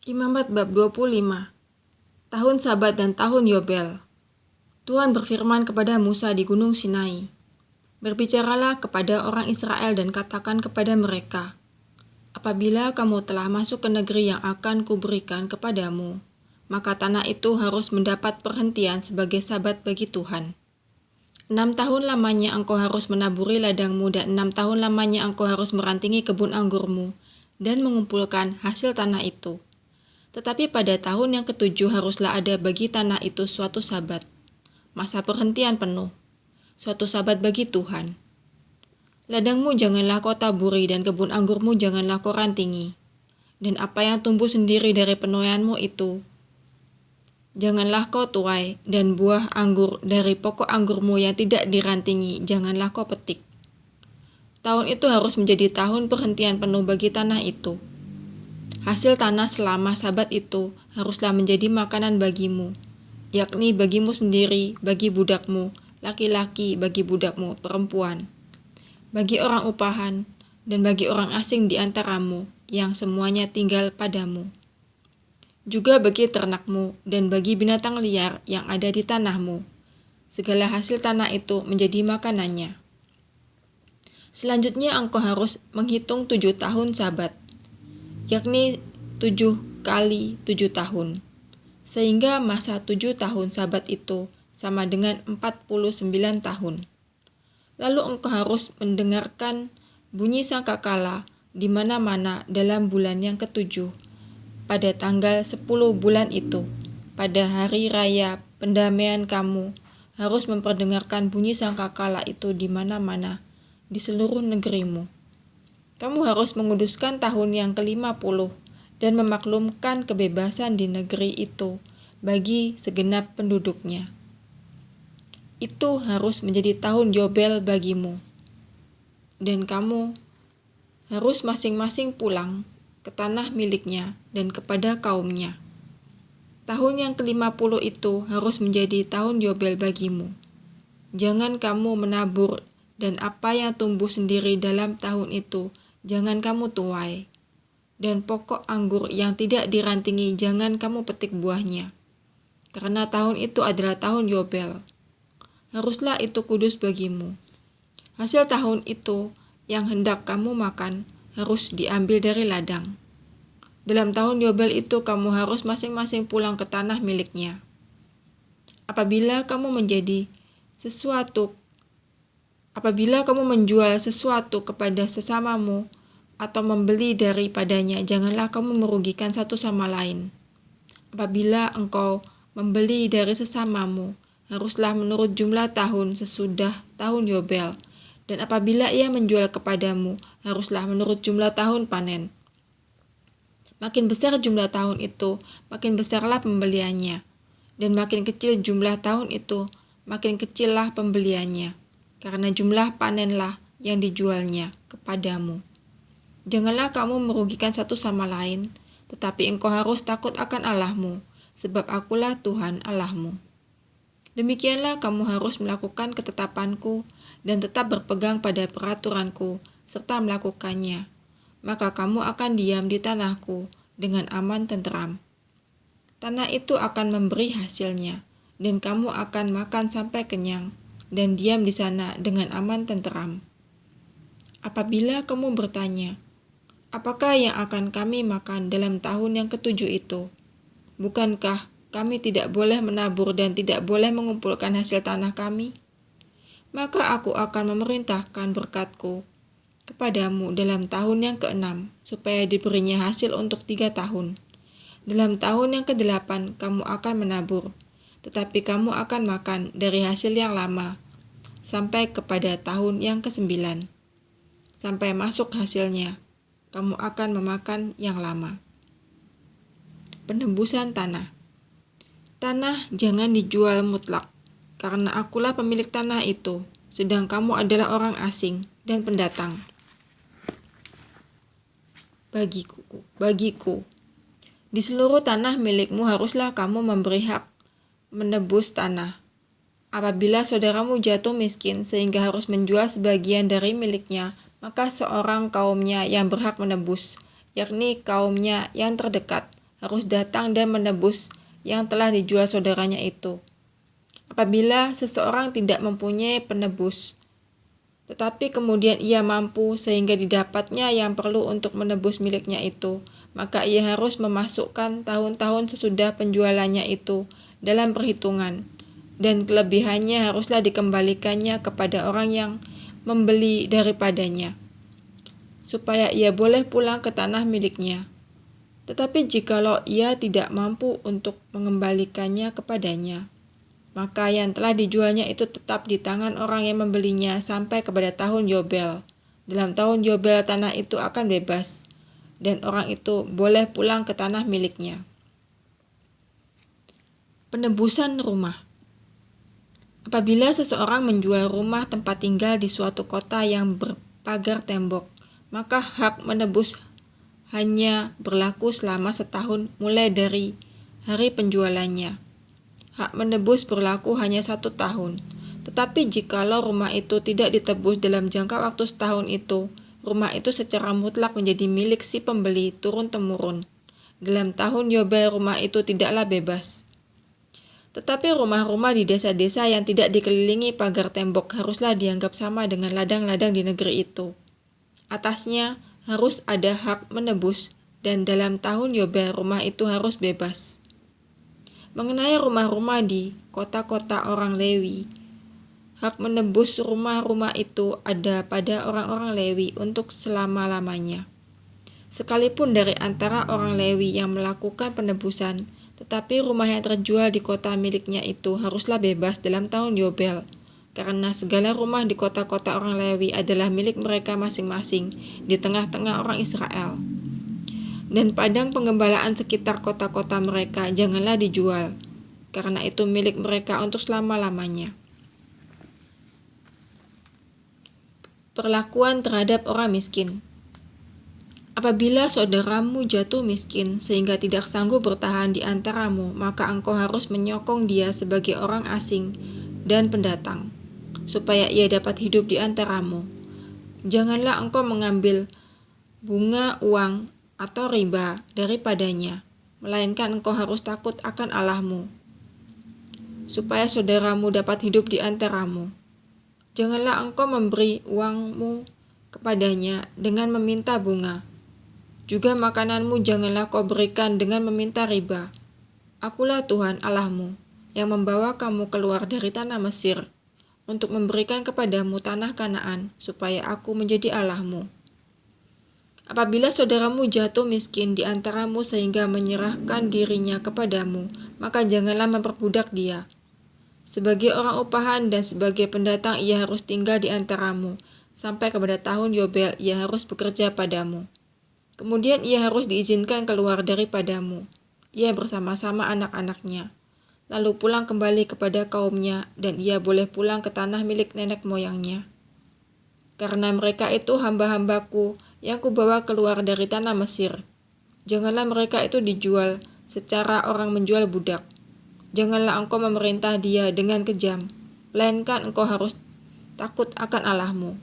Imamat bab 25. Tahun Sabat dan tahun Yobel. Tuhan berfirman kepada Musa di Gunung Sinai. Berbicaralah kepada orang Israel dan katakan kepada mereka, apabila kamu telah masuk ke negeri yang akan kuberikan kepadamu, maka tanah itu harus mendapat perhentian sebagai sabat bagi Tuhan. 6 tahun lamanya engkau harus menaburi ladangmu dan 6 tahun lamanya engkau harus merantingi kebun anggurmu dan mengumpulkan hasil tanah itu. Tetapi pada tahun yang ketujuh haruslah ada bagi tanah itu suatu sabat, masa perhentian penuh, suatu sabat bagi Tuhan. Ladangmu janganlah kau taburi dan kebun anggurmu janganlah kau rantingi. Dan apa yang tumbuh sendiri dari penuaianmu itu, janganlah kau tuai, dan buah anggur dari pokok anggurmu yang tidak dirantingi janganlah kau petik. Tahun itu harus menjadi tahun perhentian penuh bagi tanah itu. Hasil tanah selama sabat itu haruslah menjadi makanan bagimu, yakni bagimu sendiri, bagi budakmu, laki-laki bagi budakmu, perempuan, bagi orang upahan, dan bagi orang asing di antaramu, yang semuanya tinggal padamu. Juga bagi ternakmu, dan bagi binatang liar yang ada di tanahmu. Segala hasil tanah itu menjadi makanannya. Selanjutnya engkau harus menghitung 7 tahun sabat, yakni 7 kali 7 tahun, sehingga masa 7 tahun sabat itu sama dengan 49 tahun. Lalu engkau harus mendengarkan bunyi sangkakala di mana-mana dalam bulan yang ketujuh, pada tanggal 10 bulan itu, pada hari raya pendamaian kamu harus memperdengarkan bunyi sangkakala itu di mana-mana di seluruh negerimu. Kamu harus menguduskan tahun yang ke-50 dan memaklumkan kebebasan di negeri itu bagi segenap penduduknya. Itu harus menjadi tahun Yobel bagimu. Dan kamu harus masing-masing pulang ke tanah miliknya dan kepada kaumnya. Tahun yang ke-50 itu harus menjadi tahun Yobel bagimu. Jangan kamu menabur, dan apa yang tumbuh sendiri dalam tahun itu jangan kamu tuai, dan pokok anggur yang tidak dirantingi jangan kamu petik buahnya, karena tahun itu adalah tahun Yobel. Haruslah itu kudus bagimu. Hasil tahun itu yang hendak kamu makan harus diambil dari ladang. Dalam tahun Yobel itu kamu harus masing-masing pulang ke tanah miliknya. Apabila kamu menjual sesuatu kepada sesamamu atau membeli daripadanya, janganlah kamu merugikan satu sama lain. Apabila engkau membeli dari sesamamu, haruslah menurut jumlah tahun sesudah tahun Yobel, dan apabila ia menjual kepadamu, haruslah menurut jumlah tahun panen. Makin besar jumlah tahun itu, makin besarlah pembeliannya, dan makin kecil jumlah tahun itu, makin kecillah pembeliannya, karena jumlah panenlah yang dijualnya kepadamu. Janganlah kamu merugikan satu sama lain, tetapi engkau harus takut akan Allahmu, sebab akulah Tuhan Allahmu. Demikianlah kamu harus melakukan ketetapanku dan tetap berpegang pada peraturanku, serta melakukannya. Maka kamu akan diam di tanahku dengan aman tenteram. Tanah itu akan memberi hasilnya, dan kamu akan makan sampai kenyang, dan diam di sana dengan aman tenteram. Apabila kamu bertanya, apakah yang akan kami makan dalam tahun yang ketujuh itu? Bukankah kami tidak boleh menabur dan tidak boleh mengumpulkan hasil tanah kami? Maka aku akan memerintahkan berkatku kepadamu dalam tahun yang ke-6, supaya diberinya hasil untuk 3 tahun. Dalam tahun yang ke-8 kamu akan menabur, tetapi kamu akan makan dari hasil yang lama, sampai kepada tahun yang ke-9. Sampai masuk hasilnya, kamu akan memakan yang lama. Penembusan tanah. Tanah jangan dijual mutlak, karena akulah pemilik tanah itu, sedang kamu adalah orang asing dan pendatang. Bagiku, di seluruh tanah milikmu haruslah kamu memberi hak menebus tanah. Apabila saudaramu jatuh miskin sehingga harus menjual sebagian dari miliknya, maka seorang kaumnya yang berhak menebus, yakni kaumnya yang terdekat, harus datang dan menebus yang telah dijual saudaranya itu. Apabila seseorang tidak mempunyai penebus, tetapi kemudian ia mampu sehingga didapatnya yang perlu untuk menebus miliknya itu, maka ia harus memasukkan tahun-tahun sesudah penjualannya itu dalam perhitungan, dan kelebihannya haruslah dikembalikannya kepada orang yang membeli daripadanya, supaya ia boleh pulang ke tanah miliknya. Tetapi jikalau ia tidak mampu untuk mengembalikannya kepadanya, maka yang telah dijualnya itu tetap di tangan orang yang membelinya sampai kepada tahun Yobel. Dalam tahun Yobel tanah itu akan bebas, dan orang itu boleh pulang ke tanah miliknya. Penebusan rumah. Apabila seseorang menjual rumah tempat tinggal di suatu kota yang berpagar tembok, maka hak menebus hanya berlaku selama setahun mulai dari hari penjualannya. Hak menebus berlaku hanya 1 tahun. Tetapi jikalau rumah itu tidak ditebus dalam jangka waktu setahun itu, rumah itu secara mutlak menjadi milik si pembeli turun-temurun. Dalam tahun Yobel rumah itu tidaklah bebas. Tetapi rumah-rumah di desa-desa yang tidak dikelilingi pagar tembok haruslah dianggap sama dengan ladang-ladang di negeri itu. Atasnya harus ada hak menebus, dan dalam tahun Yobel rumah itu harus bebas. Mengenai rumah-rumah di kota-kota orang Lewi, hak menebus rumah-rumah itu ada pada orang-orang Lewi untuk selama-lamanya. Sekalipun dari antara orang Lewi yang melakukan penebusan, tetapi rumah yang terjual di kota miliknya itu haruslah bebas dalam tahun Yobel, karena segala rumah di kota-kota orang Lewi adalah milik mereka masing-masing di tengah-tengah orang Israel. Dan padang penggembalaan sekitar kota-kota mereka janganlah dijual, karena itu milik mereka untuk selama-lamanya. Perlakuan terhadap orang miskin. Apabila saudaramu jatuh miskin sehingga tidak sanggup bertahan di antaramu, maka engkau harus menyokong dia sebagai orang asing dan pendatang, supaya ia dapat hidup di antaramu. Janganlah engkau mengambil bunga uang atau riba daripadanya, melainkan engkau harus takut akan Allahmu, supaya saudaramu dapat hidup di antaramu. Janganlah engkau memberi uangmu kepadanya dengan meminta bunga. Juga makananmu janganlah kau berikan dengan meminta riba. Akulah Tuhan Allahmu, yang membawa kamu keluar dari tanah Mesir, untuk memberikan kepadamu tanah Kanaan, supaya aku menjadi Allahmu. Apabila saudaramu jatuh miskin di antaramu sehingga menyerahkan dirinya kepadamu, maka janganlah memperbudak dia. Sebagai orang upahan dan sebagai pendatang ia harus tinggal di antaramu, sampai kepada tahun Yobel ia harus bekerja padamu. Kemudian ia harus diizinkan keluar daripadamu, ia bersama-sama anak-anaknya, lalu pulang kembali kepada kaumnya, dan ia boleh pulang ke tanah milik nenek moyangnya. Karena mereka itu hamba-hambaku yang kubawa keluar dari tanah Mesir. Janganlah mereka itu dijual secara orang menjual budak. Janganlah engkau memerintah dia dengan kejam, melainkan engkau harus takut akan Allahmu.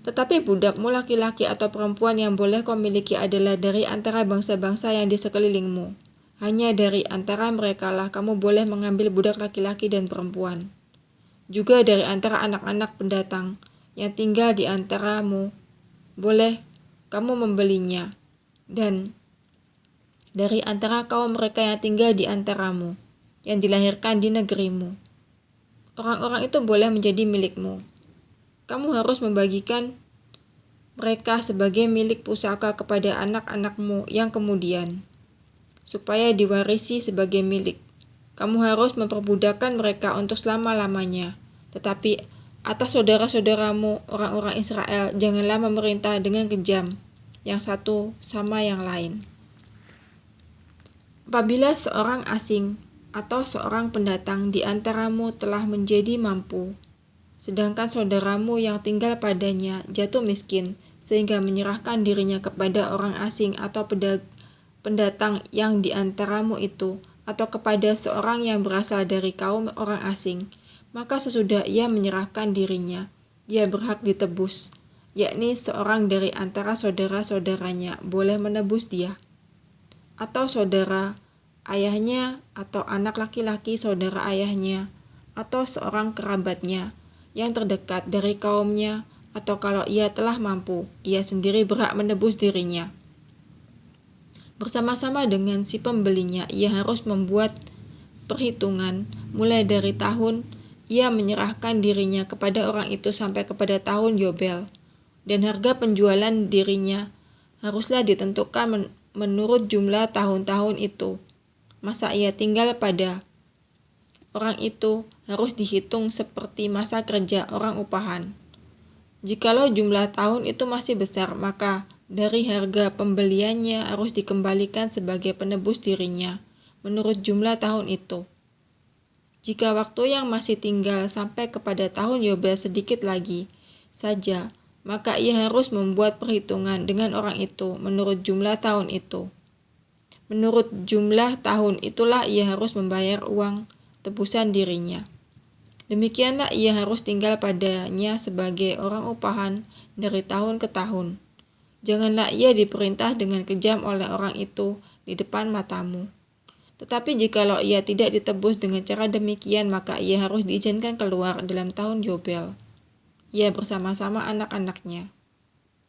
Tetapi budakmu laki-laki atau perempuan yang boleh kau miliki adalah dari antara bangsa-bangsa yang di sekelilingmu. Hanya dari antara merekalah kamu boleh mengambil budak laki-laki dan perempuan. Juga dari antara anak-anak pendatang yang tinggal di antaramu, boleh kamu membelinya. Dan dari antara kaum mereka yang tinggal di antaramu, yang dilahirkan di negerimu, orang-orang itu boleh menjadi milikmu. Kamu harus membagikan mereka sebagai milik pusaka kepada anak-anakmu yang kemudian, supaya diwarisi sebagai milik. Kamu harus memperbudakkan mereka untuk selama-lamanya. Tetapi atas saudara-saudaramu, orang-orang Israel, janganlah memerintah dengan kejam, yang satu sama yang lain. Apabila seorang asing atau seorang pendatang di antaramu telah menjadi mampu, sedangkan saudaramu yang tinggal padanya jatuh miskin, sehingga menyerahkan dirinya kepada orang asing atau pendatang yang di antaramu itu, atau kepada seorang yang berasal dari kaum orang asing, maka sesudah ia menyerahkan dirinya, ia berhak ditebus, yakni seorang dari antara saudara-saudaranya boleh menebus dia. atau saudara ayahnya, atau anak laki-laki saudara ayahnya, atau seorang kerabatnya yang terdekat dari kaumnya, atau kalau ia telah mampu, ia sendiri berhak menebus dirinya. Bersama-sama dengan si pembelinya, ia harus membuat perhitungan mulai dari tahun ia menyerahkan dirinya kepada orang itu sampai kepada tahun Yobel, dan harga penjualan dirinya haruslah ditentukan menurut jumlah tahun-tahun itu. Masa ia tinggal pada orang itu harus dihitung seperti masa kerja orang upahan. Jikalau jumlah tahun itu masih besar, maka dari harga pembeliannya harus dikembalikan sebagai penebus dirinya menurut jumlah tahun itu. Jika waktu yang masih tinggal sampai kepada tahun Yobel sedikit lagi saja, maka ia harus membuat perhitungan dengan orang itu menurut jumlah tahun itu. Menurut jumlah tahun itulah ia harus membayar uang tebusan dirinya. Demikianlah ia harus tinggal padanya sebagai orang upahan dari tahun ke tahun. Janganlah ia diperintah dengan kejam oleh orang itu di depan matamu. Tetapi jikalau ia tidak ditebus dengan cara demikian, maka ia harus diizinkan keluar dalam tahun Yobel, ia bersama-sama anak-anaknya.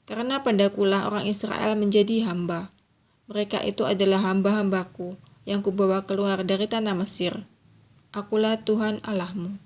Karena padakulah orang Israel menjadi hamba. Mereka itu adalah hamba-hambaku yang kubawa keluar dari tanah Mesir. Akulah Tuhan Allahmu.